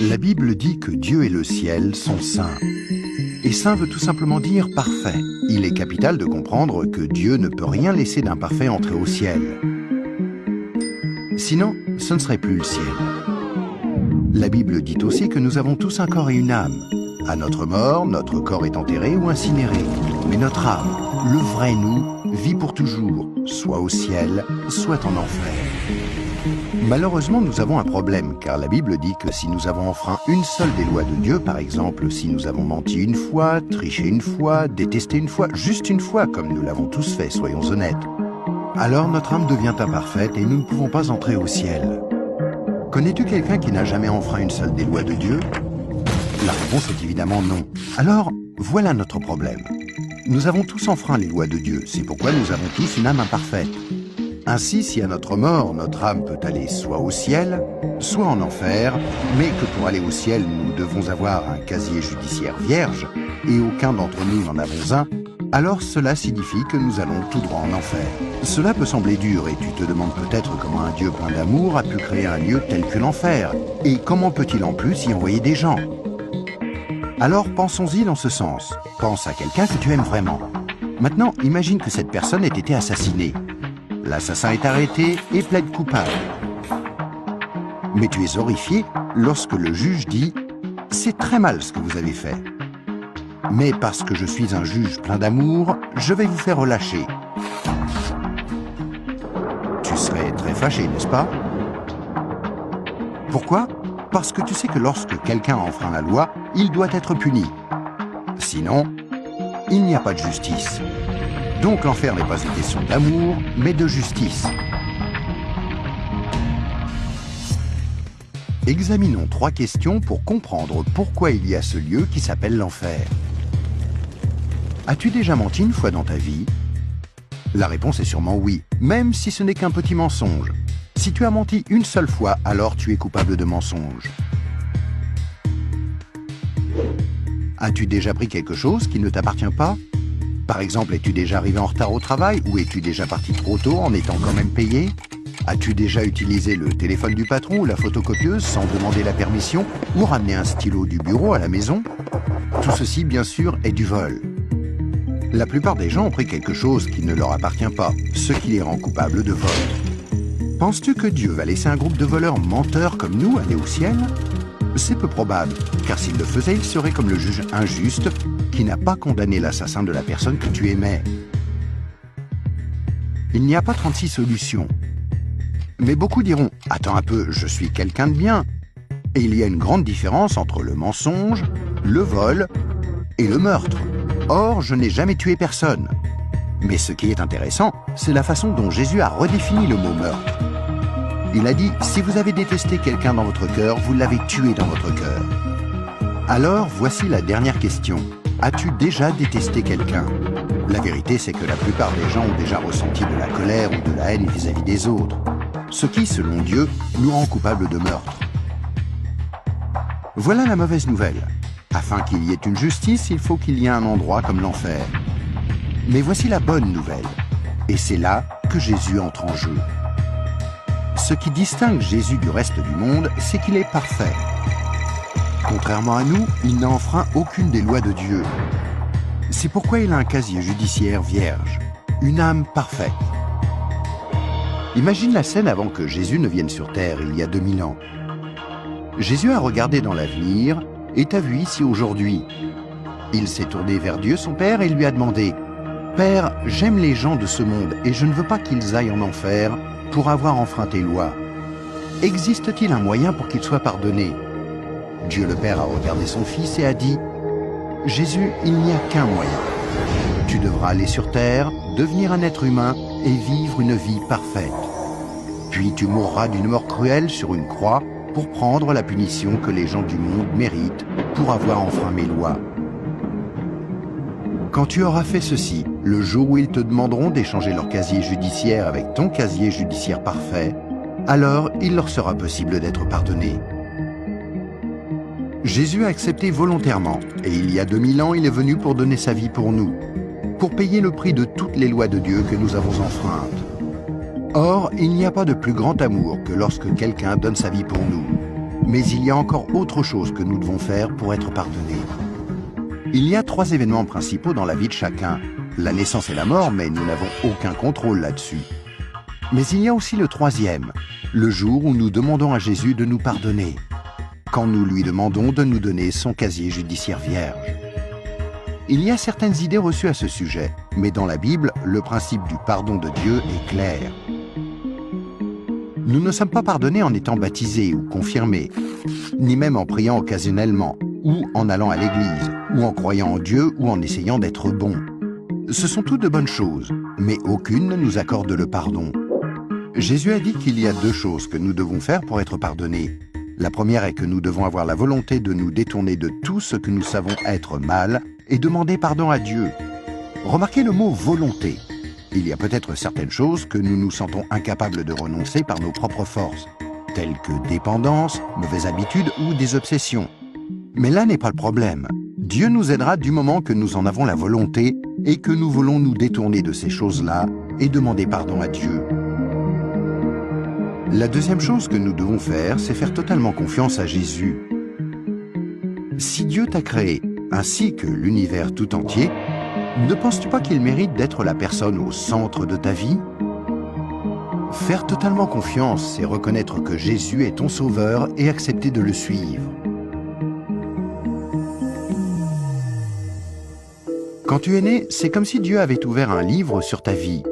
La Bible dit que Dieu et le ciel sont saints. Et saint veut tout simplement dire parfait. Il est capital de comprendre que Dieu ne peut rien laisser d'imparfait entrer au ciel. Sinon, ce ne serait plus le ciel. La Bible dit aussi que nous avons tous un corps et une âme. À notre mort, notre corps est enterré ou incinéré. Mais notre âme, le vrai nous, vit pour toujours, soit au ciel, soit en enfer. Malheureusement, nous avons un problème, car la Bible dit que si nous avons enfreint une seule des lois de Dieu, par exemple, si nous avons menti une fois, triché une fois, détesté une fois, juste une fois, comme nous l'avons tous fait, soyons honnêtes, alors notre âme devient imparfaite et nous ne pouvons pas entrer au ciel. Connais-tu quelqu'un qui n'a jamais enfreint une seule des lois de Dieu? La réponse est évidemment non. Alors, voilà notre problème. Nous avons tous enfreint les lois de Dieu, c'est pourquoi nous avons tous une âme imparfaite. Ainsi, si à notre mort, notre âme peut aller soit au ciel, soit en enfer, mais que pour aller au ciel, nous devons avoir un casier judiciaire vierge, et aucun d'entre nous n'en avons un, alors cela signifie que nous allons tout droit en enfer. Cela peut sembler dur, et tu te demandes peut-être comment un Dieu plein d'amour a pu créer un lieu tel que l'enfer, et comment peut-il en plus y envoyer des gens? Alors pensons-y dans ce sens. Pense à quelqu'un que tu aimes vraiment. Maintenant, imagine que cette personne ait été assassinée. L'assassin est arrêté et plaide coupable. Mais tu es horrifié lorsque le juge dit « C'est très mal ce que vous avez fait. Mais parce que je suis un juge plein d'amour, je vais vous faire relâcher. » Tu serais très fâché, n'est-ce pas? Pourquoi? Parce que tu sais que lorsque quelqu'un enfreint la loi, il doit être puni. Sinon, il n'y a pas de justice. Donc l'enfer n'est pas une question d'amour, mais de justice. Examinons 3 questions pour comprendre pourquoi il y a ce lieu qui s'appelle l'enfer. As-tu déjà menti une fois dans ta vie? La réponse est sûrement oui, même si ce n'est qu'un petit mensonge. Si tu as menti une seule fois, alors tu es coupable de mensonge. As-tu déjà pris quelque chose qui ne t'appartient pas? Par exemple, es-tu déjà arrivé en retard au travail ou es-tu déjà parti trop tôt en étant quand même payé? As-tu déjà utilisé le téléphone du patron ou la photocopieuse sans demander la permission ou ramené un stylo du bureau à la maison? Tout ceci, bien sûr, est du vol. La plupart des gens ont pris quelque chose qui ne leur appartient pas, ce qui les rend coupables de vol. Penses-tu que Dieu va laisser un groupe de voleurs menteurs comme nous aller au ciel? C'est peu probable, car s'il le faisait, il serait comme le juge injuste qui n'a pas condamné l'assassin de la personne que tu aimais. Il n'y a pas 36 solutions. Mais beaucoup diront « Attends un peu, je suis quelqu'un de bien ». Et il y a une grande différence entre le mensonge, le vol et le meurtre. Or, je n'ai jamais tué personne. Mais ce qui est intéressant, c'est la façon dont Jésus a redéfini le mot meurtre. Il a dit « Si vous avez détesté quelqu'un dans votre cœur, vous l'avez tué dans votre cœur ». Alors, voici la dernière question. As-tu déjà détesté quelqu'un? La vérité, c'est que la plupart des gens ont déjà ressenti de la colère ou de la haine vis-à-vis des autres. Ce qui, selon Dieu, nous rend coupables de meurtre. Voilà la mauvaise nouvelle. Afin qu'il y ait une justice, il faut qu'il y ait un endroit comme l'enfer. Mais voici la bonne nouvelle. Et c'est là que Jésus entre en jeu. Ce qui distingue Jésus du reste du monde, c'est qu'il est parfait. Contrairement à nous, il n'a enfreint aucune des lois de Dieu. C'est pourquoi il a un casier judiciaire vierge, une âme parfaite. Imagine la scène avant que Jésus ne vienne sur terre, il y a 2000 ans. Jésus a regardé dans l'avenir et t'a vu ici aujourd'hui. Il s'est tourné vers Dieu, son Père, et lui a demandé « Père, j'aime les gens de ce monde et je ne veux pas qu'ils aillent en enfer pour avoir enfreint tes lois. Existe-t-il un moyen pour qu'ils soient pardonnés ?» Dieu le Père a regardé son Fils et a dit « Jésus, il n'y a qu'un moyen. Tu devras aller sur terre, devenir un être humain et vivre une vie parfaite. Puis tu mourras d'une mort cruelle sur une croix pour prendre la punition que les gens du monde méritent pour avoir enfreint mes lois. Quand tu auras fait ceci, le jour où ils te demanderont d'échanger leur casier judiciaire avec ton casier judiciaire parfait, alors il leur sera possible d'être pardonnés. » Jésus a accepté volontairement, et il y a 2000 ans, il est venu pour donner sa vie pour nous, pour payer le prix de toutes les lois de Dieu que nous avons enfreintes. Or, il n'y a pas de plus grand amour que lorsque quelqu'un donne sa vie pour nous. Mais il y a encore autre chose que nous devons faire pour être pardonnés. Il y a 3 événements principaux dans la vie de chacun. La naissance et la mort, mais nous n'avons aucun contrôle là-dessus. Mais il y a aussi le 3e, le jour où nous demandons à Jésus de nous pardonner, quand nous lui demandons de nous donner son casier judiciaire vierge. Il y a certaines idées reçues à ce sujet, mais dans la Bible, le principe du pardon de Dieu est clair. Nous ne sommes pas pardonnés en étant baptisés ou confirmés, ni même en priant occasionnellement, ou en allant à l'église, ou en croyant en Dieu, ou en essayant d'être bons. Ce sont toutes de bonnes choses, mais aucune ne nous accorde le pardon. Jésus a dit qu'il y a 2 choses que nous devons faire pour être pardonnés. La première est que nous devons avoir la volonté de nous détourner de tout ce que nous savons être mal et demander pardon à Dieu. Remarquez le mot « volonté ». Il y a peut-être certaines choses que nous nous sentons incapables de renoncer par nos propres forces, telles que dépendance, mauvaises habitudes ou des obsessions. Mais là n'est pas le problème. Dieu nous aidera du moment que nous en avons la volonté et que nous voulons nous détourner de ces choses-là et demander pardon à Dieu. La deuxième chose que nous devons faire, c'est faire totalement confiance à Jésus. Si Dieu t'a créé, ainsi que l'univers tout entier, ne penses-tu pas qu'il mérite d'être la personne au centre de ta vie? Faire totalement confiance, c'est reconnaître que Jésus est ton sauveur et accepter de le suivre. Quand tu es né, c'est comme si Dieu avait ouvert un livre sur ta vie.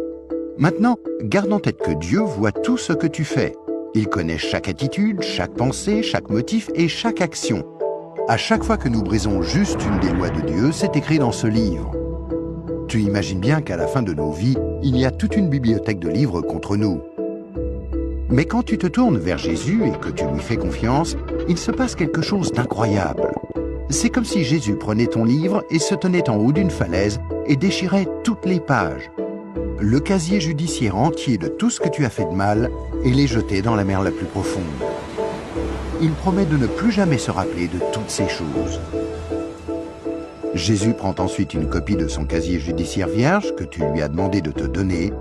Maintenant, garde en tête que Dieu voit tout ce que tu fais. Il connaît chaque attitude, chaque pensée, chaque motif et chaque action. À chaque fois que nous brisons juste une des lois de Dieu, c'est écrit dans ce livre. Tu imagines bien qu'à la fin de nos vies, il y a toute une bibliothèque de livres contre nous. Mais quand tu te tournes vers Jésus et que tu lui fais confiance, il se passe quelque chose d'incroyable. C'est comme si Jésus prenait ton livre et se tenait en haut d'une falaise et déchirait toutes les pages. Le casier judiciaire entier de tout ce que tu as fait de mal et les jeter dans la mer la plus profonde. Il promet de ne plus jamais se rappeler de toutes ces choses. Jésus prend ensuite une copie de son casier judiciaire vierge que tu lui as demandé de te donner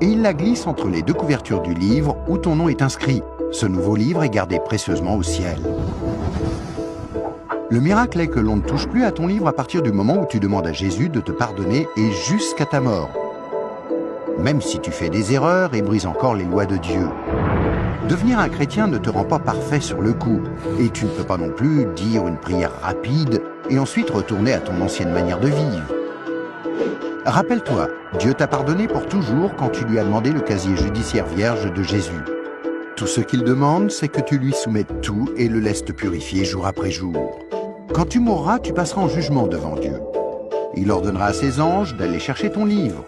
et il la glisse entre les 2 couvertures du livre où ton nom est inscrit. Ce nouveau livre est gardé précieusement au ciel. Le miracle est que l'on ne touche plus à ton livre à partir du moment où tu demandes à Jésus de te pardonner et jusqu'à ta mort. Même si tu fais des erreurs et brises encore les lois de Dieu. Devenir un chrétien ne te rend pas parfait sur le coup, et tu ne peux pas non plus dire une prière rapide et ensuite retourner à ton ancienne manière de vivre. Rappelle-toi, Dieu t'a pardonné pour toujours quand tu lui as demandé le casier judiciaire vierge de Jésus. Tout ce qu'il demande, c'est que tu lui soumettes tout et le laisses te purifier jour après jour. Quand tu mourras, tu passeras en jugement devant Dieu. Il ordonnera à ses anges d'aller chercher ton livre.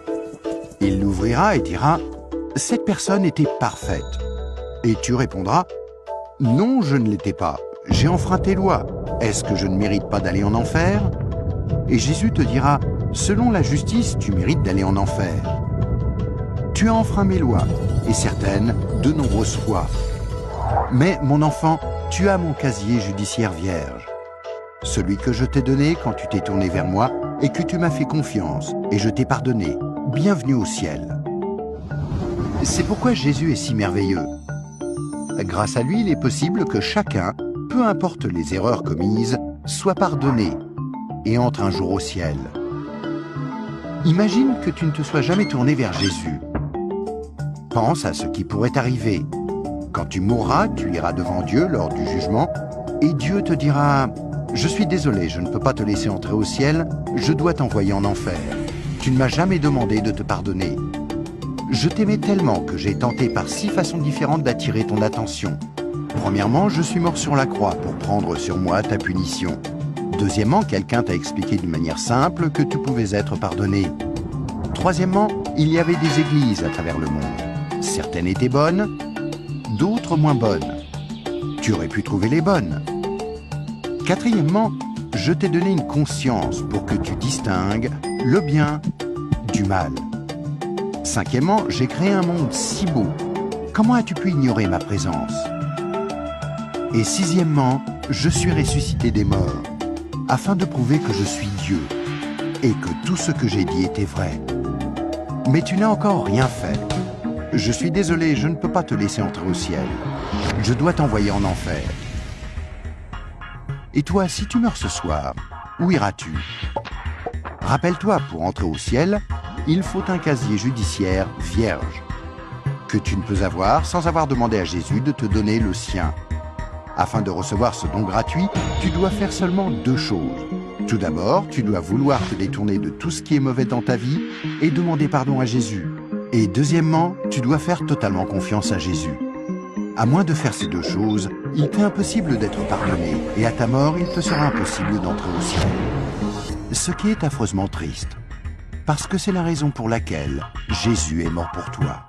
Il l'ouvrira et dira « Cette personne était parfaite ». Et tu répondras « Non, je ne l'étais pas. J'ai enfreint tes lois. Est-ce que je ne mérite pas d'aller en enfer ?» Et Jésus te dira « Selon la justice, tu mérites d'aller en enfer. Tu as enfreint mes lois, et certaines, de nombreuses fois. Mais, mon enfant, tu as mon casier judiciaire vierge. Celui que je t'ai donné quand tu t'es tourné vers moi et que tu m'as fait confiance, et je t'ai pardonné. Bienvenue au ciel. » C'est pourquoi Jésus est si merveilleux. Grâce à lui, il est possible que chacun, peu importe les erreurs commises, soit pardonné et entre un jour au ciel. Imagine que tu ne te sois jamais tourné vers Jésus. Pense à ce qui pourrait arriver. Quand tu mourras, tu iras devant Dieu lors du jugement et Dieu te dira « Je suis désolé, je ne peux pas te laisser entrer au ciel, je dois t'envoyer en enfer. Tu ne m'as jamais demandé de te pardonner. Je t'aimais tellement que j'ai tenté par 6 façons différentes d'attirer ton attention. Premièrement, je suis mort sur la croix pour prendre sur moi ta punition. Deuxièmement, quelqu'un t'a expliqué d'une manière simple que tu pouvais être pardonné. Troisièmement, il y avait des églises à travers le monde. Certaines étaient bonnes, d'autres moins bonnes. Tu aurais pu trouver les bonnes. Quatrièmement, je t'ai donné une conscience pour que tu distingues le bien du mal. Cinquièmement, j'ai créé un monde si beau. Comment as-tu pu ignorer ma présence? Et sixièmement, je suis ressuscité des morts, afin de prouver que je suis Dieu, et que tout ce que j'ai dit était vrai. Mais tu n'as encore rien fait. Je suis désolé, je ne peux pas te laisser entrer au ciel. Je dois t'envoyer en enfer. Et toi, si tu meurs ce soir, où iras-tu? Rappelle-toi, pour entrer au ciel, il faut un casier judiciaire vierge, que tu ne peux avoir sans avoir demandé à Jésus de te donner le sien. Afin de recevoir ce don gratuit, tu dois faire seulement 2 choses. Tout d'abord, tu dois vouloir te détourner de tout ce qui est mauvais dans ta vie et demander pardon à Jésus. Et deuxièmement, tu dois faire totalement confiance à Jésus. À moins de faire ces 2 choses, il t'est impossible d'être pardonné et à ta mort, il te sera impossible d'entrer au ciel. Ce qui est affreusement triste, parce que c'est la raison pour laquelle Jésus est mort pour toi.